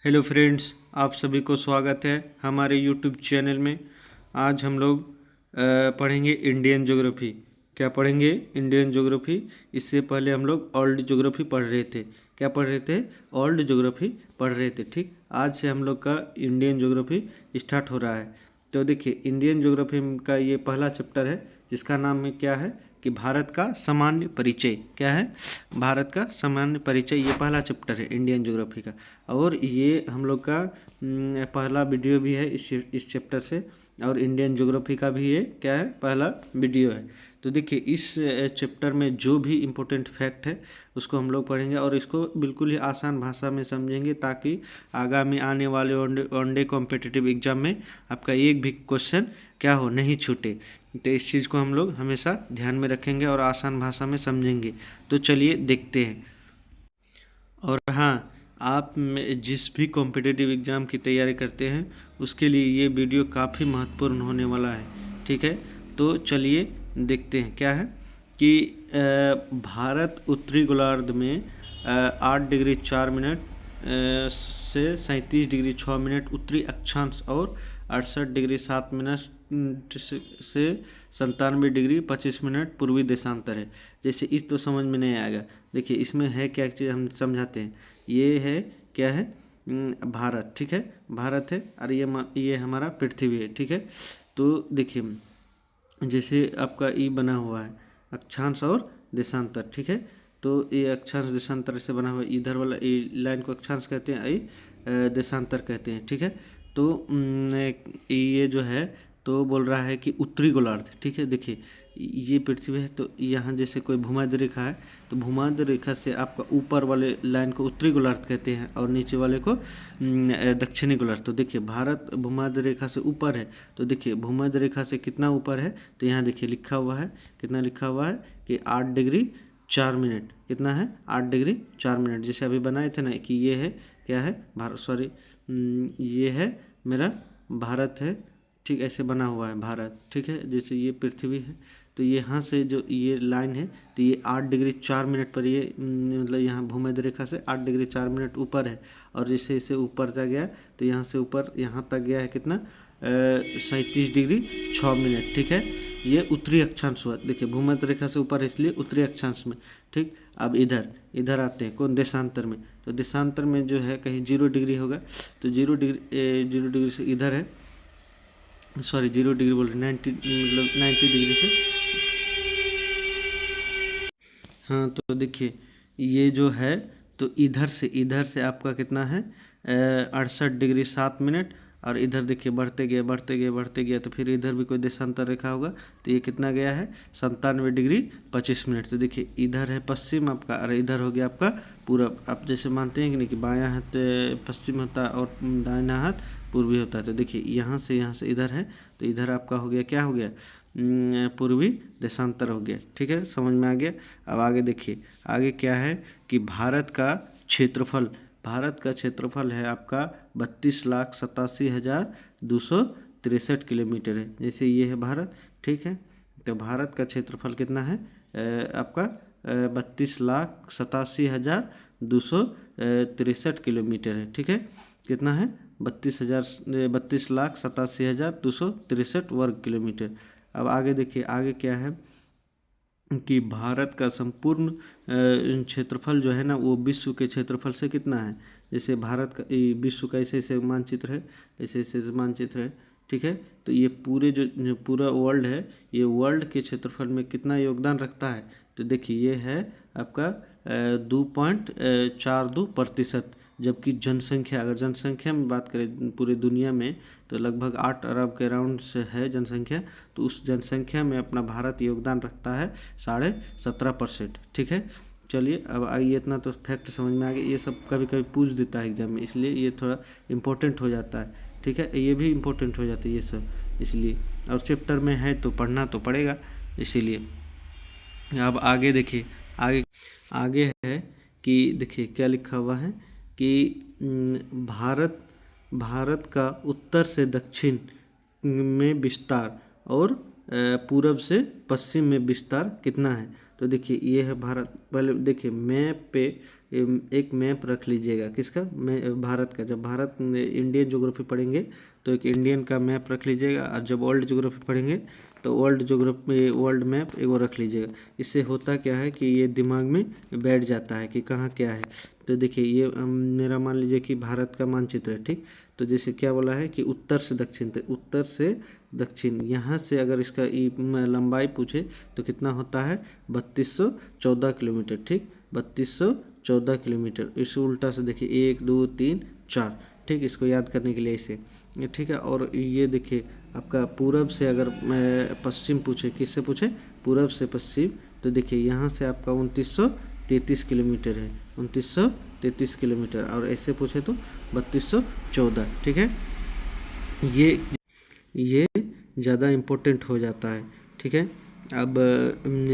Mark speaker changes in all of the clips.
Speaker 1: Hello friends, आप सभी को स्वागत है हमारे यूट्यूब चैनल में। आज हम लोग पढ़ेंगे इंडियन ज्योग्राफी। क्या पढ़ेंगे? Indian geography. इससे पहले हम लोग ओल्ड ज्योग्राफी पढ़ रहे थे। क्या पढ़ रहे थे? ओल्ड ज्योग्राफी पढ़ रहे थे। ठीक, आज से हम लोग का इंडियन ज्योग्राफी स्टार्ट हो रहा है। तो देखिए, इंडियन ज्योग्राफी का ये पहला चैप्टर है जिसका नाम है क्या है कि भारत का सामान्य परिचय। क्या है? भारत का सामान्य परिचय। ये पहला चैप्टर है इंडियन ज्योग्राफी का। और ये हम लोग का पहला वीडियो भी है इस चैप्टर से। और इंडियन ज्योग्राफी का भी ये क्या है? पहला वीडियो है। तो देखिए, इस चैप्टर में जो भी इम्पोर्टेंट फैक्ट है उसको हम लोग पढ़ेंगे और इसको बिल्कुल ही आसान भाषा में समझेंगे, ताकि आगामी आने वाले वनडे कॉम्पिटिटिव एग्जाम में आपका एक भी क्वेश्चन क्या हो, नहीं छूटे। तो इस चीज़ को हम लोग हमेशा ध्यान में रखेंगे और आसान भाषा में समझेंगे। तो चलिए देखते हैं। और हाँ, आप जिस भी कॉम्पिटिटिव एग्ज़ाम की तैयारी करते हैं उसके लिए ये वीडियो काफ़ी महत्वपूर्ण होने वाला है। ठीक है, तो चलिए देखते हैं। क्या है कि भारत उत्तरी गोलार्ध में 8 डिग्री 4 मिनट से 37 डिग्री 6 मिनट उत्तरी अक्षांश और 68 डिग्री 7 मिनट से 97 डिग्री 25 मिनट पूर्वी देशांतर है। जैसे इस तो समझ में नहीं आएगा। देखिए, इसमें है क्या चीज़, हम समझाते हैं। ये है क्या है? भारत। ठीक है, भारत है और ये हमारा पृथ्वी है। ठीक है, तो देखिए, जैसे आपका ई बना हुआ है अक्षांश और देशांतर। ठीक है, तो ये अक्षांश देशांतर से बना हुआ है। इधर वाला ये लाइन को अक्षांश कहते हैं, ये देशांतर कहते हैं। ठीक है, तो ये जो है तो बोल रहा है कि उत्तरी गोलार्ध। ठीक है, देखिए ये पृथ्वी है, तो यहाँ जैसे कोई भूमध्य रेखा है, तो भूमध्य रेखा से आपका ऊपर वाले लाइन को उत्तरी गोलार्ध कहते हैं और नीचे वाले को दक्षिणी गोलार्ध। तो देखिए, भारत भूमध्य रेखा से ऊपर है। तो देखिए, भूमध्य रेखा से कितना ऊपर है, तो यहाँ देखिए लिखा हुआ है, कितना लिखा हुआ है कि 8 डिग्री 4 मिनट। कितना है? 8 डिग्री 4 मिनट। जैसे अभी बनाए थे ना कि ये है क्या है? भारत, सॉरी, ये है मेरा भारत है। ठीक, ऐसे बना हुआ है भारत। ठीक है, जैसे ये पृथ्वी है, तो यहाँ से जो ये लाइन है, तो ये 8 डिग्री 4 मिनट पर ये मतलब यहाँ भूमध्य रेखा से 8 डिग्री 4 मिनट ऊपर है। और जैसे इसे ऊपर जा गया तो यहाँ से ऊपर यहाँ तक गया है कितना? 37 डिग्री 6 मिनट। ठीक है, ये उत्तरी अक्षांश हुआ। देखिए, भूमध्य रेखा से ऊपर है इसलिए उत्तरी अक्षांश में। ठीक, अब इधर आते हैं कौन? देशांतर में। तो देशांतर में जो है कहीं 0 डिग्री होगा, तो 0 डिग्री से इधर है, सॉरी 0 डिग्री बोल रहे, 90 मतलब 90 डिग्री से। हाँ, तो देखिए ये जो है, तो इधर से आपका कितना है? 68 डिग्री 7 मिनट। और इधर देखिए बढ़ते गया बढ़ते गया बढ़ते गया, तो फिर इधर भी कोई देशांतर रेखा होगा, तो ये कितना गया है? 97 डिग्री 25 मिनट। तो देखिए, इधर है पश्चिम आपका और इधर हो गया आपका पूरब। आप जैसे मानते हैं कि नहीं कि बायां हाथ पश्चिम होता है और दाहिना हाथ पूर्वी होता है। तो देखिए, यहाँ से इधर है, तो इधर आपका हो गया, क्या हो गया? पूर्वी देशांतर हो गया। ठीक है, समझ में आ गया। अब आगे देखिए, आगे क्या है कि भारत का क्षेत्रफल है आपका 32,87,263 किलोमीटर है। जैसे ये है भारत। ठीक है, तो भारत का क्षेत्रफल कितना है? आपका 32,87,263 किलोमीटर है। ठीक है, कितना है? 32,87,263 वर्ग किलोमीटर। अब आगे देखिए, आगे क्या है कि भारत का संपूर्ण क्षेत्रफल जो है ना, वो विश्व के क्षेत्रफल से कितना है? जैसे भारत का विश्व का ऐसे ऐसे मानचित्र है, ऐसे ऐसे मानचित्र है। ठीक है, तो ये जो पूरा वर्ल्ड है, ये वर्ल्ड के क्षेत्रफल में कितना योगदान रखता है? तो देखिए, ये है आपका 2.42%। जबकि जनसंख्या, अगर जनसंख्या में बात करें पूरी दुनिया में, तो लगभग 8 अरब के अराउंड से है जनसंख्या। तो उस जनसंख्या में अपना भारत योगदान रखता है 17.5%। ठीक है, चलिए अब आइए, इतना तो फैक्ट समझ में आ गया। ये सब कभी कभी पूछ देता है एग्जाम में, इसलिए ये थोड़ा इम्पोर्टेंट हो जाता है। ठीक है, ये भी इम्पोर्टेंट हो जाता है ये सब, इसलिए। और चैप्टर में है तो पढ़ना तो पड़ेगा, इसीलिए। अब आगे देखिए, आगे आगे है कि देखिए क्या लिखा हुआ है कि भारत का उत्तर से दक्षिण में विस्तार और पूरब से पश्चिम में विस्तार कितना है? तो देखिए ये है भारत। पहले देखिए मैप पे एक मैप रख लीजिएगा, किसका, भारत का। जब भारत इंडियन ज्योग्राफी पढ़ेंगे तो एक इंडियन का मैप रख लीजिएगा, और जब वर्ल्ड ज्योग्राफी पढ़ेंगे तो वर्ल्ड ज्योग्राफी वर्ल्ड मैप एगो रख लीजिएगा। इससे होता क्या है कि ये दिमाग में बैठ जाता है कि कहाँ क्या है। तो देखिए ये मेरा मान लीजिए कि भारत का मानचित्र है, ठीक। तो जैसे क्या बोला है कि उत्तर से दक्षिण, तो उत्तर से दक्षिण यहाँ से अगर इसका लंबाई पूछे तो कितना होता है, 3214 किलोमीटर, ठीक। 3214 किलोमीटर। इसे उल्टा से देखिए 1 2 3 4, ठीक। इसको याद करने के लिए इसे, ठीक है। और ये देखिए आपका पूरब से अगर पश्चिम पूछे, किससे पूछे, पूरब से पश्चिम, तो देखिए यहाँ से आपका 2933 किलोमीटर है, 2933 किलोमीटर। और ऐसे पूछे तो 3214, ठीक है। ये ज़्यादा इम्पोर्टेंट हो जाता है, ठीक है। अब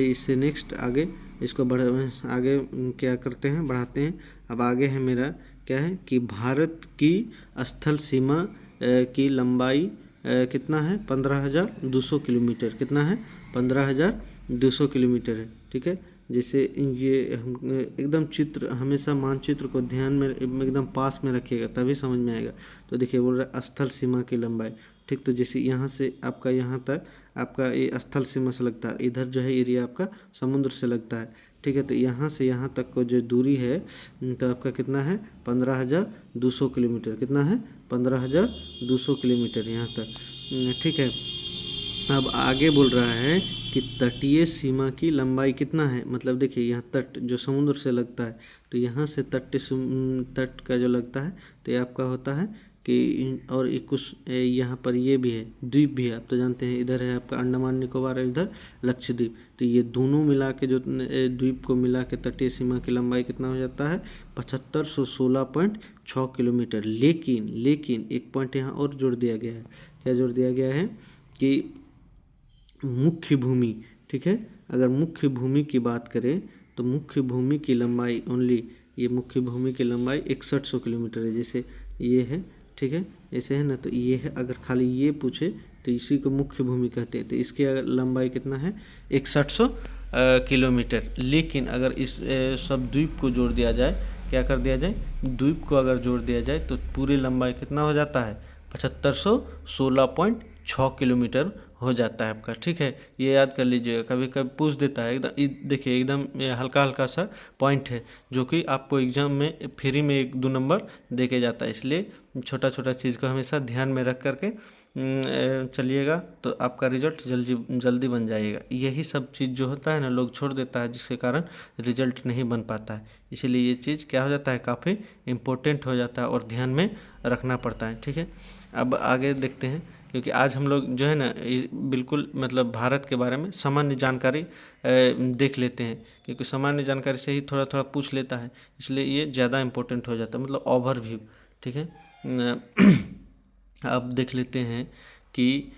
Speaker 1: इससे नेक्स्ट आगे इसको आगे क्या करते हैं, बढ़ाते हैं। अब आगे है मेरा क्या है कि भारत की स्थल सीमा की लंबाई कितना है, 15,200 किलोमीटर। कितना है, 15,200 किलोमीटर है, ठीक है। जैसे ये हम एकदम चित्र, हमेशा मानचित्र को ध्यान में एकदम पास में रखिएगा तभी समझ में आएगा। तो देखिए बोल रहा है स्थल सीमा की लंबाई, ठीक। तो जैसे यहाँ से आपका यहाँ तक आपका ये स्थल सीमा से लगता है, इधर जो है एरिया आपका समुद्र से लगता है, ठीक है। तो यहाँ से यहाँ तक को जो दूरी है तो आपका कितना है, 15,200 किलोमीटर। कितना है, 15,200 किलोमीटर यहाँ तक, ठीक है। अब आगे बोल रहा है कि तटीय सीमा की लंबाई कितना है, मतलब देखिए यहाँ तट जो समुद्र से लगता है, तो यहाँ से तट का जो लगता है तो ये आपका होता है कि, और एक कुछ यहाँ पर ये भी है, द्वीप भी है, आप तो जानते हैं। इधर है आपका अंडमान निकोबार, इधर लक्षद्वीप। तो ये दोनों मिला के जो द्वीप को मिला के तटीय सीमा की लंबाई कितना हो जाता है, 7516.6 किलोमीटर। लेकिन एक पॉइंट यहाँ और जोड़ दिया गया है। क्या जोड़ दिया गया है कि मुख्य भूमि, ठीक है। अगर मुख्य भूमि की बात करें तो मुख्य भूमि की लंबाई ओनली, ये मुख्य भूमि की लंबाई 6100 किलोमीटर है। जैसे ये है, ठीक है, ऐसे है ना। तो ये है, अगर खाली ये पूछे तो इसी को मुख्य भूमि कहते हैं। तो इसकी अगर लंबाई कितना है, 6100 किलोमीटर। लेकिन अगर इस सब द्वीप को जोड़ दिया जाए, क्या कर दिया जाए, द्वीप को अगर जोड़ दिया जाए तो पूरी लंबाई कितना हो जाता है, 7516.6 किलोमीटर हो जाता है आपका, ठीक है। ये याद कर लीजिएगा, कभी कभी पूछ देता है एकदम। देखिए एकदम हल्का हल्का सा पॉइंट है जो कि आपको एग्जाम में फ्री में 1-2 नंबर दे के जाता है। इसलिए छोटा छोटा चीज़ को हमेशा ध्यान में रख करके चलिएगा तो आपका रिजल्ट जल्दी बन जाएगा। यही सब चीज़ जो होता है ना, लोग छोड़ देता है, जिसके कारण रिजल्ट नहीं बन पाता है। इसीलिए ये चीज़ क्या हो जाता है, काफ़ी इम्पोर्टेंट हो जाता है और ध्यान में रखना पड़ता है, ठीक है। अब आगे देखते हैं, क्योंकि आज हम लोग जो है ना बिल्कुल मतलब भारत के बारे में सामान्य जानकारी देख लेते हैं, क्योंकि सामान्य जानकारी से ही थोड़ा थोड़ा पूछ लेता है, इसलिए ये ज़्यादा इम्पोर्टेंट हो जाता है, मतलब ओवरव्यू, ठीक है। अब देख लेते हैं कि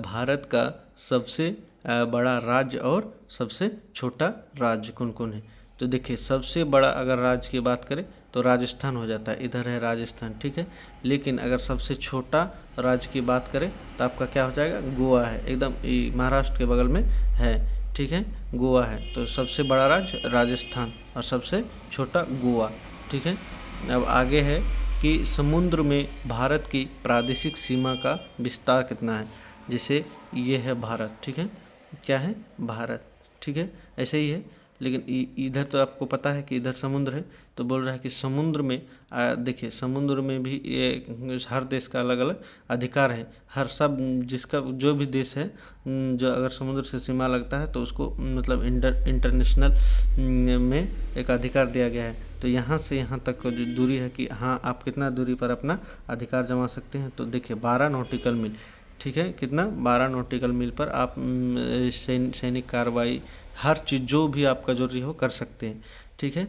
Speaker 1: भारत का सबसे बड़ा राज्य और सबसे छोटा राज्य कौन कौन है। तो देखिए सबसे बड़ा अगर राज्य की बात करें तो राजस्थान हो जाता है, इधर है राजस्थान, ठीक है। लेकिन अगर सबसे छोटा राज्य की बात करें तो आपका क्या हो जाएगा, गोवा है, एकदम महाराष्ट्र के बगल में है, ठीक है, गोवा है। तो सबसे बड़ा राज्य राजस्थान और सबसे छोटा गोवा, ठीक है। अब आगे है कि समुद्र में भारत की प्रादेशिक सीमा का विस्तार कितना है। जैसे ये है भारत, ठीक है, क्या है, भारत, ठीक है, ऐसे ही है। लेकिन इधर तो आपको पता है कि इधर समुद्र है, तो बोल रहा है कि समुद्र में देखिए समुद्र में भी ये हर देश का अलग अलग अधिकार है। हर सब जिसका जो भी देश है जो अगर समुद्र से सीमा लगता है तो उसको मतलब इंटरनेशनल में एक अधिकार दिया गया है। तो यहाँ से यहाँ तक का जो दूरी है कि हाँ आप कितना दूरी पर अपना अधिकार जमा सकते हैं। तो देखिए 12 नॉटिकल मील, ठीक है, कितना, 12 नॉटिकल मील पर आप सैनिक कार्रवाई हर चीज़ जो भी आपका जरूरी हो कर सकते हैं, ठीक है।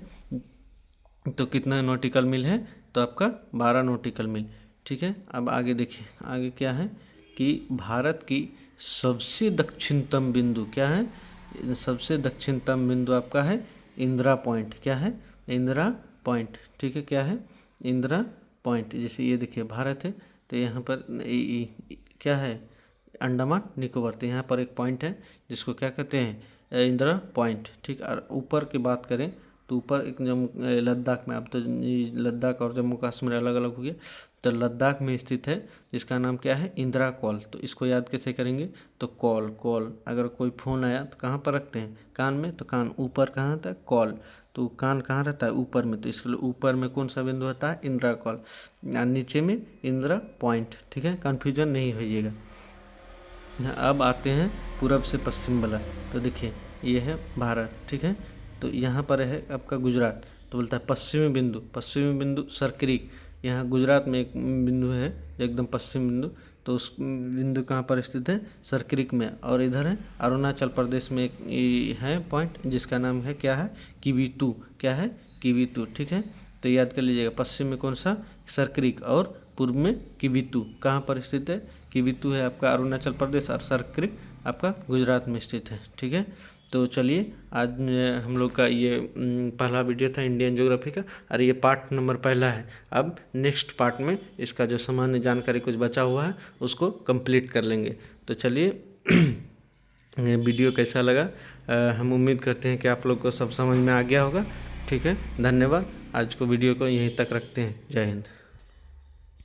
Speaker 1: तो कितना नॉटिकल मील है, तो आपका 12 नॉटिकल मील, ठीक है। अब आगे देखिए, आगे क्या है कि भारत की सबसे दक्षिणतम बिंदु क्या है, सबसे दक्षिणतम बिंदु आपका है इंदिरा पॉइंट, क्या है, इंदिरा पॉइंट, ठीक है, क्या है, इंदिरा पॉइंट। जैसे ये देखिए भारत है तो यहाँ पर क्या है, अंडमान निकोबार। तो यहाँ पर एक पॉइंट है जिसको क्या कहते हैं, इंदिरा पॉइंट, ठीक। और ऊपर की बात करें तो ऊपर एक जम्मू लद्दाख में, अब तो लद्दाख और जम्मू कश्मीर अलग अलग हो गया, तो लद्दाख में स्थित है जिसका नाम क्या है, इंदिरा कॉल। तो इसको याद कैसे करेंगे, तो कॉल, कॉल अगर कोई फ़ोन आया तो कहाँ पर रखते हैं, कान में, तो कान ऊपर कहाँ था, कॉल, तो कान कहाँ रहता है, ऊपर में, तो इसके लिए ऊपर में कौन सा बिंदु होता है, इंदिरा कॉल, और नीचे में इंदिरा पॉइंट, ठीक है, कन्फ्यूजन नहीं होइएगा। अब आते हैं पूरब से पश्चिम वाला, तो देखिए ये है भारत, ठीक है। तो यहाँ पर है आपका गुजरात, तो बोलता है पश्चिमी बिंदु, पश्चिमी बिंदु सरक्रिक, यहाँ गुजरात में एक बिंदु है एकदम पश्चिम बिंदु, तो उस बिंदु कहाँ पर स्थित है, सरक्रिक में। और इधर है अरुणाचल प्रदेश में एक है पॉइंट जिसका नाम है क्या है, किवितू, क्या है, किवितू, ठीक है। तो याद कर लीजिएगा, पश्चिम में कौन सा, सरक्रिक, और पूर्व में किवितू, कहाँ पर स्थित है, किवितू है आपका अरुणाचल प्रदेश, और सरक्रिक आपका गुजरात में स्थित है, ठीक है। तो चलिए आज हम लोग का ये पहला वीडियो था इंडियन ज्योग्राफी का, और ये पार्ट नंबर पहला है। अब नेक्स्ट पार्ट में इसका जो सामान्य जानकारी कुछ बचा हुआ है उसको कंप्लीट कर लेंगे। तो चलिए वीडियो कैसा लगा, हम उम्मीद करते हैं कि आप लोग को सब समझ में आ गया होगा, ठीक है। धन्यवाद, आज को वीडियो को यहीं तक रखते हैं, जय हिंद।